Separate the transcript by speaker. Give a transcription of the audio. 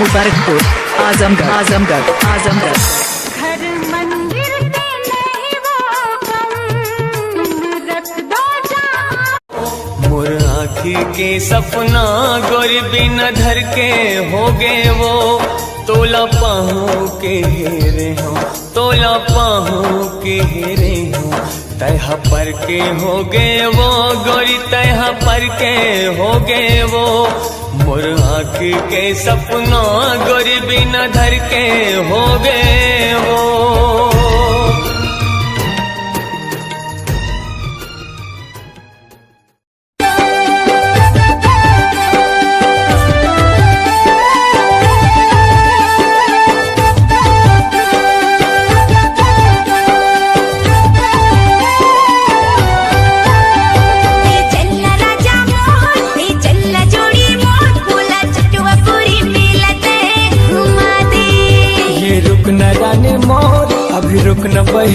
Speaker 1: मुबारकपुर आजमगढ़ आजमगढ़ आजमगढ़।
Speaker 2: घर मंदिर के नहीं वो कम रख दो जहां।
Speaker 3: मोर आँखी के सपना गोरी बिन धर के हो गए वो, तोला पाहू के हेरे हो, तोला पाहू के हेरे हो। तैहा पर के हो गए वो गोरी, तैहा पर के हो गए वो। मोर आँखी के सपना गोरी बिन धर के हो गए वो। रुक न रानी मोर, अभी रुक न बही।